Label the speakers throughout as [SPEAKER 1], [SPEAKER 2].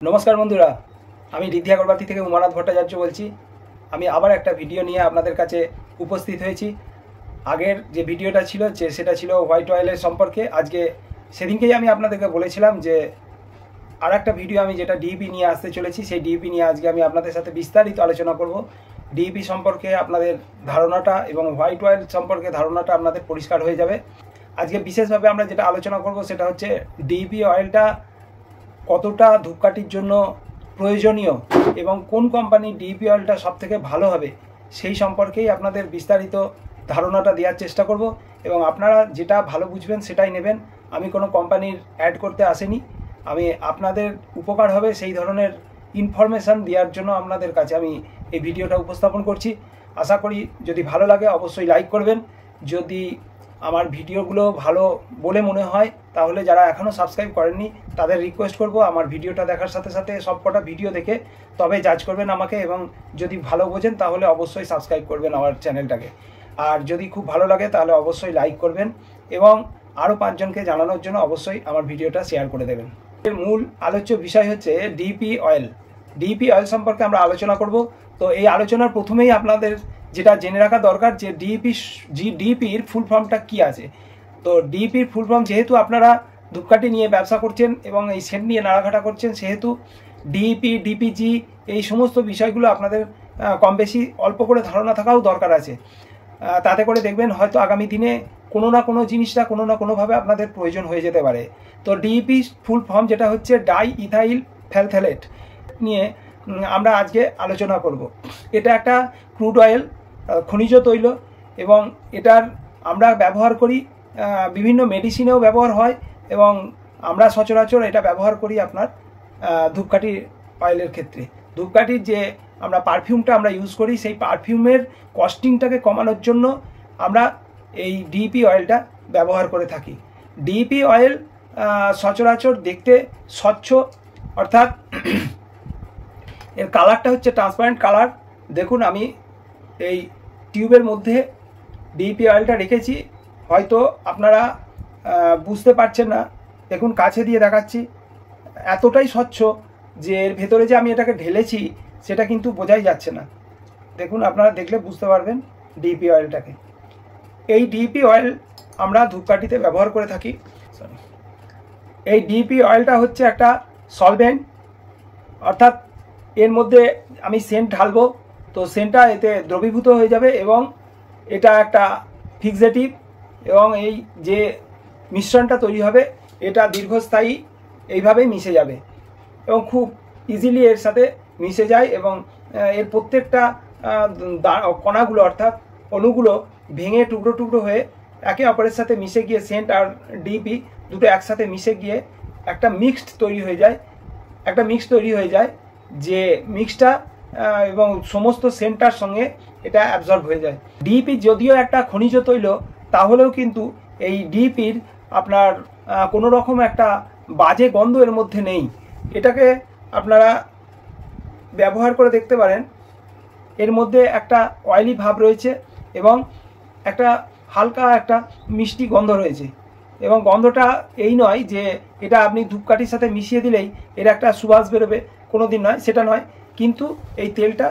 [SPEAKER 1] नमस्कार बंधुरा रिद्धि अगरबाती থেকে उमानाथ भट्टाचार्य बोलছি। আমি আবার একটা ভিডিও নিয়ে আপনাদের কাছে উপস্থিত হয়েছি। আগের যে ভিডিওটা ছিল সেটা ছিল হোয়াইট অয়েলের সম্পর্কে। আজকে সেদিনকেই আমি আপনাদেরকে বলেছিলাম যে আর একটা ভিডিও আমি যেটা ডিইপি নিয়ে আসতে চলেছি, সেই ডিইপি নিয়ে আজকে আমি আপনাদের সাথে বিস্তারিত আলোচনা করব। ডিইপি সম্পর্কে আপনাদের ধারণাটা এবং হোয়াইট অয়েল সম্পর্কে ধারণাটা আপনাদের পরিষ্কার হয়ে যাবে। আজকে বিশেষভাবে আমরা যেটা আলোচনা করব সেটা হচ্ছে ডিইপি অয়েলটা কতটা ধূপকাঠির জন্য প্রয়োজনীয় এবং কোন কোম্পানির ডিইপি অয়েলটা সবথেকে ভালো হবে সেই সম্পর্কেই আপনাদের বিস্তারিত ধারণাটা দেওয়ার চেষ্টা করব। এবং আপনারা যেটা ভালো বুঝবেন সেটাই নেবেন। আমি কোনো কোম্পানির অ্যাড করতে আসিনি, আমি আপনাদের উপকার হবে সেই ধরনের ইনফরমেশান দেওয়ার জন্য আপনাদের কাছে আমি এই ভিডিওটা উপস্থাপন করছি। আশা করি যদি ভালো লাগে অবশ্যই লাইক করবেন। যদি আমার ভিডিওগুলো ভালো বলে মনে হয় তাহলে যারা এখনও সাবস্ক্রাইব করেননি তাদের রিকোয়েস্ট করব আমার ভিডিওটা দেখার সাথে সাথে সবকটা ভিডিও দেখে তবে জাজ করবেন আমাকে, এবং যদি ভালো বোঝেন তাহলে অবশ্যই সাবস্ক্রাইব করবেন আমার চ্যানেলটাকে। আর যদি খুব ভালো লাগে তাহলে অবশ্যই লাইক করবেন এবং আরও 5 জনকে জানানোর জন্য অবশ্যই আমার ভিডিওটা শেয়ার করে দেবেন। এর মূল আলোচ্য বিষয় হচ্ছে ডিইপি অয়েল। ডিইপি অয়েল সম্পর্কে আমরা আলোচনা করব। তো এই আলোচনার প্রথমেই আপনাদের যেটা জেনে রাখা দরকার যে ডিইপির ফুল ফর্মটা কী আছে। তো ডিইপির ফুল ফর্ম, যেহেতু আপনারা ধূপকাঠি নিয়ে ব্যবসা করছেন এবং এই সেন্ট নিয়ে নাড়াঘাটা করছেন, সেহেতু ডিইপি ডিপিজি এই সমস্ত বিষয়গুলো আপনাদের কম বেশি অল্প করে ধারণা থাকাও দরকার আছে। তাতে করে দেখবেন হয়তো আগামী দিনে কোনো না কোনো জিনিসটা কোনো না কোনোভাবে আপনাদের প্রয়োজন হয়ে যেতে পারে। তো ডিইপি ফুল ফর্ম যেটা হচ্ছে ডাই ইথাইল ফ্যালথ্যালেট নিয়ে আমরা আজকে আলোচনা করব। এটা একটা ক্রুড অয়েল, খনিজ তৈল, এবং এটার আমরা ব্যবহার করি বিভিন্ন মেডিসিনেও ব্যবহার হয় এবং আমরা সচরাচর এটা ব্যবহার করি আপনার ধূপকাঠি অয়েলের ক্ষেত্রে। ধূপকাঠির যে আমরা পারফিউমটা আমরা ইউজ করি সেই পারফিউমের কস্টিংটাকে কমানোর জন্য আমরা এই ডিইপি অয়েলটা ব্যবহার করে থাকি। ডিইপি অয়েল সচরাচর দেখতে স্বচ্ছ, অর্থাৎ এর কালারটা হচ্ছে ট্রান্সপারেন্ট কালার। দেখুন আমি এই টিউবের মধ্যে ডিইপি অয়েলটা রেখেছি, হয়তো আপনারা বুঝতে পারছেন না। দেখুন কাছে দিয়ে দেখাচ্ছি, এতটাই স্বচ্ছ যে এর ভেতরে যে আমি এটাকে ঢেলেছি সেটা কিন্তু বোঝাই যাচ্ছে না। দেখুন আপনারা দেখলে বুঝতে পারবেন ডিইপি অয়েলটাকে। এই ডিইপি অয়েল আমরা ধূপকাঠিতে ব্যবহার করে থাকি। এই ডিইপি অয়েলটা হচ্ছে একটা সলভেন্ট, অর্থাৎ এর মধ্যে আমি সেন্ট ঢালবো তো সেন্টটা এতে দ্রবীভূত হয়ে যাবে এবং এটা একটা ফিক্সেটিভ, এবং এই যে মিশ্রণটা তৈরি হবে এটা দীর্ঘস্থায়ী এইভাবেই মিশে যাবে এবং খুব ইজিলি এর সাথে মিশে যায় এবং এর প্রত্যেকটা কণাগুলো অর্থাৎ অণুগুলো ভেঙে টুকরো টুকরো হয়ে একে অপরের সাথে মিশে গিয়ে সেন্ট আর ডিইপি দুটো একসাথে মিশে গিয়ে একটা মিক্সড তৈরি হয়ে যায়, যে মিক্সটা এবং সমস্ত সেন্টার সঙ্গে এটা অ্যাবজর্ব হয়ে যায়। ডিইপি যদিও একটা খনিজ তৈল, তাহলেও কিন্তু এই ডিইপির আপনার কোনো রকম একটা বাজে গন্ধ এর মধ্যে নেই। এটাকে আপনারা ব্যবহার করে দেখতে পারেন। এর মধ্যে একটা অয়েলি ভাব রয়েছে এবং একটা হালকা একটা মিষ্টি গন্ধ রয়েছে, এবং গন্ধটা এই নয় যে এটা আপনি ধূপকাঠির সাথে মিশিয়ে দিলেই এর একটা সুবাস বেরোবে, কোনো দিন নয়, সেটা নয়। কিন্তু এই তেলটা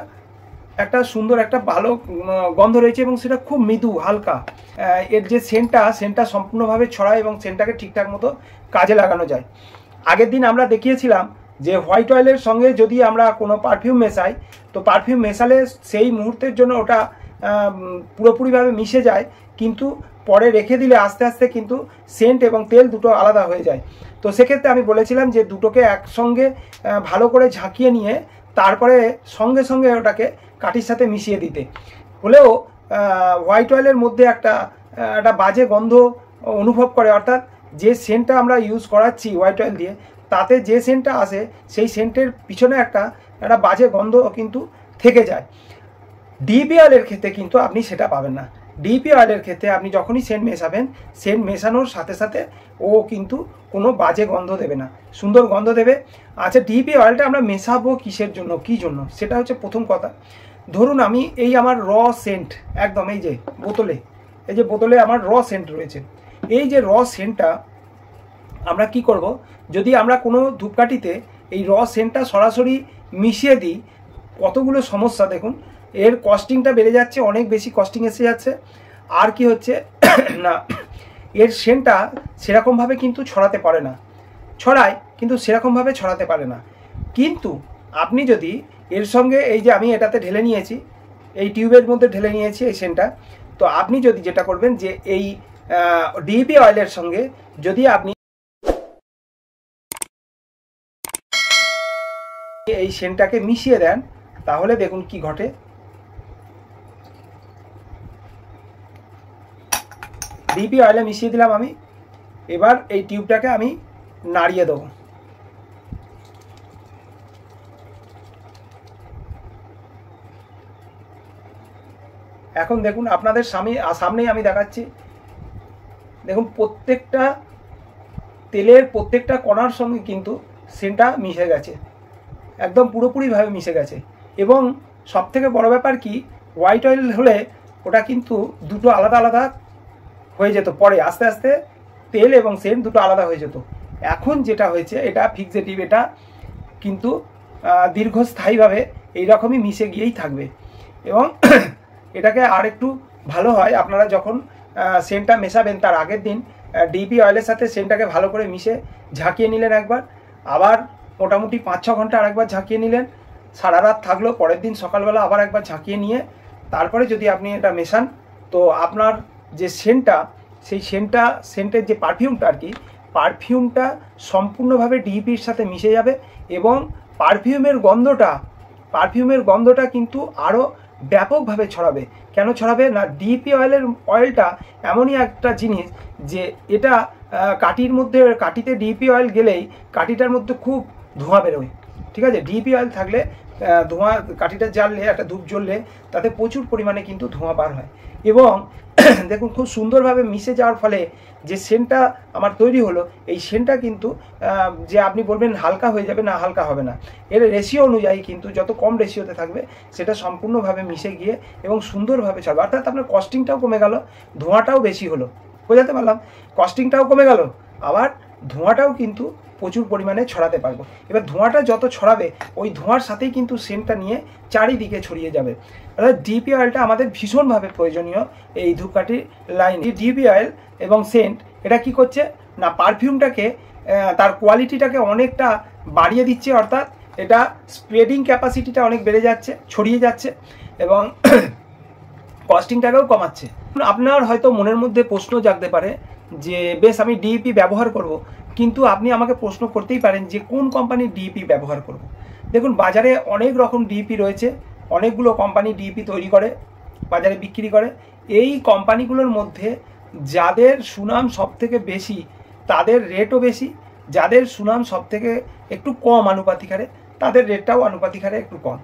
[SPEAKER 1] একটা সুন্দর একটা ভালো গন্ধ রয়েছে এবং সেটা খুব মৃদু হালকা। এর যে সেন্টটা সম্পূর্ণভাবে ছড়ায় এবং সেন্টটাকে ঠিকঠাক মতো কাজে লাগানো যায়। আগের দিন আমরা দেখিয়েছিলাম যে হোয়াইট অয়েলের সঙ্গে যদি আমরা কোনো পারফিউম মেশাই, তো পারফিউম মেশালে সেই মুহূর্তের জন্য ওটা পুরোপুরিভাবে মিশে যায়, কিন্তু পরে রেখে দিলে আস্তে আস্তে কিন্তু সেন্ট এবং তেল দুটো আলাদা হয়ে যায়। তো সেক্ষেত্রে আমি বলেছিলাম যে দুটোকে একসঙ্গে ভালো করে ঝাঁকিয়ে নিয়ে তারপরে সঙ্গে সঙ্গে ওটাকে কাঠির সাথে মিশিয়ে দিতে। হলেও হোয়াইট অয়েলের মধ্যে একটা বাজে গন্ধ অনুভব করে, অর্থাৎ যে সেন্টটা আমরা ইউজ করাচ্ছি হোয়াইট অয়েল দিয়ে তাতে যে সেন্টটা আসে সেই সেন্টের পিছনে একটা বাজে গন্ধ কিন্তু থেকে যায়। ডিইপি অয়েলের ক্ষেত্রে কিন্তু আপনি সেটা পাবেন না। ডিইপি অয়েলের ক্ষেত্রে আপনি যখনই সেন্ট মেশাবেন, সেন্ট মেশানোর সাথে সাথে ও কিন্তু কোনো বাজে গন্ধ দেবে না, সুন্দর গন্ধ দেবে। আচ্ছা, ডিইপি অয়েলটা আমরা মেশাবো কিসের জন্য, কী জন্য, সেটা হচ্ছে প্রথম কথা। ধরুন আমি এই আমার র সেন্ট একদম এই যে বোতলে আমার র সেন্ট রয়েছে। এই যে র সেন্টটা আমরা কি করব, যদি আমরা কোনো ধূপকাঠিতে এই র সেন্টটা সরাসরি মিশিয়ে দিই, কতগুলো সমস্যা দেখুন। এর কস্টিংটা বেড়ে যাচ্ছে, অনেক বেশি কস্টিং এসে যাচ্ছে। আর কি হচ্ছে না, এর সেন্টটা সেরকমভাবে কিন্তু ছড়াতে পারে না, ছড়ায় কিন্তু সেরকমভাবে ছড়াতে পারে না। কিন্তু আপনি যদি এর সঙ্গে এই যে আমি এটাতে ঢেলে নিয়েছি, এই টিউবের মধ্যে ঢেলে নিয়েছি এই সেন্টটা, তো আপনি যদি যেটা করবেন যে এই ডিইপি অয়েলের সঙ্গে যদি আপনি এই সেন্টটাকে মিশিয়ে দেন, তাহলে দেখুন কি ঘটে। ডিইপি অয়েলে মিশিয়ে দিলাম আমি, এবার এই টিউবটাকে আমি নাড়িয়ে দেবো। এখন দেখুন আপনাদের সামনেই আমি দেখাচ্ছি, দেখুন প্রত্যেকটা তেলের প্রত্যেকটা কণার সঙ্গে কিন্তু সেন্টটা মিশে গেছে, একদম পুরোপুরিভাবে মিশে গেছে। এবং সবথেকে বড় ব্যাপার কি, হোয়াইট অয়েল হলে ওটা কিন্তু দুটো আলাদা আলাদা হয়ে যেত, পরে আস্তে আস্তে তেল এবং সেন্ট দুটো আলাদা হয়ে যেত। এখন যেটা হয়েছে, এটা ফিক্সেটিভ, এটা কিন্তু দীর্ঘস্থায়ীভাবে এইরকমই মিশে গিয়েই থাকবে। এবং এটাকে আর একটু ভালো হয়, আপনারা যখন সেন্টটা মেশাবেন তার আগের দিন ডিইপি অয়েলের সাথে সেন্টটাকে ভালো করে মিশে ঝাঁকিয়ে নিলেন একবার, আবার মোটামুটি 5-6 ঘন্টা আরেকবার ঝাঁকিয়ে নিলেন, সারা রাত থাকলো, পরের দিন সকালবেলা আবার একবার ঝাঁকিয়ে নিয়ে তারপরে যদি আপনি এটা মেশান, তো আপনার যে সেন্টটা, সেই সেন্টের যে পারফিউমটা আর কি, পারফিউমটা সম্পূর্ণভাবে ডিইপির সাথে মিশে যাবে। এবং পারফিউমের গন্ধটা কিন্তু আরও ব্যাপকভাবে ছড়াবে। কেন ছড়াবে না, ডিইপি অয়েলটা এমনই একটা জিনিস যে এটা কাঠিতে ডিইপি অয়েল গেলেই কাঠিটার মধ্যে খুব ধোঁয়া বেরোয়, ঠিক আছে। ডিইপি অয়েল থাকলে ধোঁয়া, কাঠিটা জ্বাললে, একটা ধূপ জ্বললে তাতে প্রচুর পরিমাণে কিন্তু ধোঁয়া বার হয়। এবং দেখুন খুব সুন্দরভাবে মিশে যাওয়ার ফলে যে সেন্টটা আমার তৈরি হলো, এই সেন্টটা কিন্তু যে আপনি বলবেন হালকা হয়ে যাবে, না, হালকা হবে না। এর রেশিও অনুযায়ী কিন্তু যত কম রেশিওতে থাকবে সেটা সম্পূর্ণভাবে মিশে গিয়ে এবং সুন্দরভাবে ছাড়বে। অর্থাৎ আপনার কস্টিংটাও কমে গেল, ধোঁয়াটাও বেশি হলো, বোঝাতে পারলাম, কস্টিংটাও কমে গেল, আবার ধোঁয়াটাও কিন্তু প্রচুর পরিমাণে ছড়াতে পারবো। এবার ধোঁয়াটা যত ছড়াবে, ওই ধোঁয়ার সাথেই কিন্তু সেন্টটা নিয়ে চারিদিকে ছড়িয়ে যাবে। অর্থাৎ ডিইপি অয়েলটা আমাদের ভীষণভাবে প্রয়োজনীয় এই ধূপকাঠির লাইনে। ডিইপি অয়েল এবং সেন্ট এটা কি করছে না, পারফিউমটাকে, তার কোয়ালিটিটাকে অনেকটা বাড়িয়ে দিচ্ছে, অর্থাৎ এটা স্প্রেডিং ক্যাপাসিটিটা অনেক বেড়ে যাচ্ছে, ছড়িয়ে যাচ্ছে এবং কস্টিংটাকেও কমাচ্ছে। আপনার হয়তো মনের মধ্যে প্রশ্ন জাগতে পারে যে বেশ, আমি ডিইপি ব্যবহার করব, কিন্তু আপনি আমাকে প্রশ্ন করতেই পারেন যে কোন কোম্পানির ডিইপি ব্যবহার করব। দেখুন বাজারে অনেক রকম ডিইপি রয়েছে, অনেকগুলো কোম্পানি ডিইপি তৈরি করে, বাজারে বিক্রি করে। এই কোম্পানিগুলোর মধ্যে যাদের সুনাম সবথেকে বেশি তাদের রেটও বেশি, যাদের সুনাম সবথেকে একটু কম আনুপাতিক হারে, তাদের রেটটাও আনুপাতিক হারে একটু কম।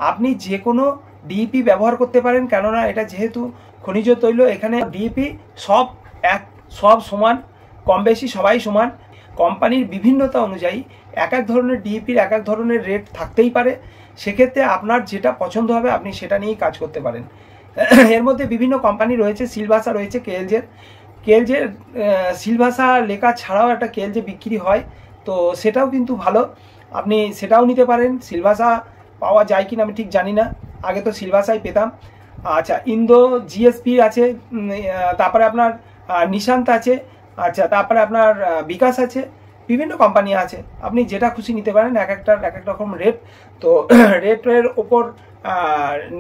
[SPEAKER 1] আপনি যে কোনো ডিইপি ব্যবহার করতে পারেন, কেননা এটা যেহেতু খনিজ তৈল, এখানে ডিইপি সব সমান, কম বেশি সবাই সমান। কোম্পানির বিভিন্নতা অনুযায়ী এক এক ধরনের ডিইপির এক এক ধরনের রেট থাকতেই পারে, সেক্ষেত্রে আপনার যেটা পছন্দ হবে আপনি সেটা নিয়েই কাজ করতে পারেন। এর মধ্যে বিভিন্ন কোম্পানি রয়েছে, সিলভাসা রয়েছে, কেএলজের সিলভাসা লেখা ছাড়াও একটা কেএলজে বিক্রি হয়, তো সেটাও কিন্তু ভালো, আপনি সেটাও নিতে পারেন। সিলভাসা পাওয়া যায় কিনা আমি ঠিক জানি না, আগে তো সিলভাসাই পেতাম। আচ্ছা, ইন্দো জিএসপি আছে, তারপরে আপনার নিশান্ত আছে, আচ্ছা, তারপরে আপনার বিকাশ আছে, বিভিন্ন কোম্পানি আছে, আপনি যেটা খুশি নিতে পারেন। এক একটার এক এক রকম রেট, তো রেটের ওপর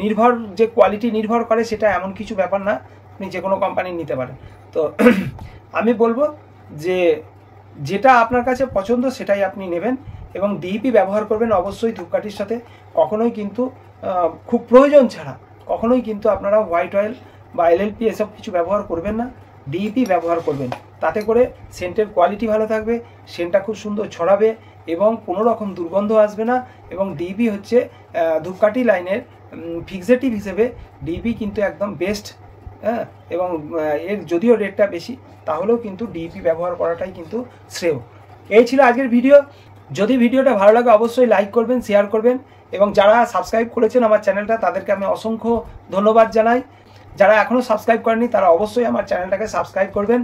[SPEAKER 1] নির্ভর, যে কোয়ালিটি নির্ভর করে সেটা এমন কিছু ব্যাপার না, আপনি যে কোনো কোম্পানি নিতে পারেন। তো আমি বলবো যে যেটা আপনার কাছে পছন্দ সেটাই আপনি নেবেন এবং ডিইপি ব্যবহার করবেন অবশ্যই ধূপকাঠির সাথে। কখনোই কিন্তু খুব প্রয়োজন ছাড়া কখনোই কিন্তু আপনারা হোয়াইট অয়েল বা এলএলপি এসব কিছু ব্যবহার করবেন না, ডিইপি ব্যবহার করবেন। তাতে করে সেন্টের কোয়ালিটি ভালো থাকবে, সেন্টটা খুব সুন্দর ছড়াবে এবং কোনো রকম দুর্গন্ধ আসবে না। এবং ডিইপি হচ্ছে ধূপকাঠি লাইনের ফিক্সেটিভ হিসেবে ডিইপি কিন্তু একদম বেস্ট, হ্যাঁ। এবং এর যদিও রেটটা বেশি, তাহলেও কিন্তু ডিইপি ব্যবহার করাটাই কিন্তু শ্রেয়। এই ছিল আজকের ভিডিও। যদি ভিডিওটা ভালো লাগে অবশ্যই লাইক করবেন, শেয়ার করবেন এবং যারা সাবস্ক্রাইব করেছেন আমার চ্যানেলটা তাদেরকে আমি অসংখ্য ধন্যবাদ জানাই। যারা এখনও সাবস্ক্রাইব করেনি তারা অবশ্যই আমার চ্যানেলটাকে সাবস্ক্রাইব করবেন,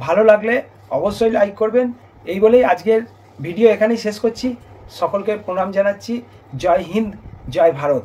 [SPEAKER 1] ভালো লাগলে অবশ্যই লাইক করবেন। এই বলেই আজকের ভিডিও এখানেই শেষ করছি। সকলকে প্রণাম জানাচ্ছি। জয় হিন্দ, জয় ভারত।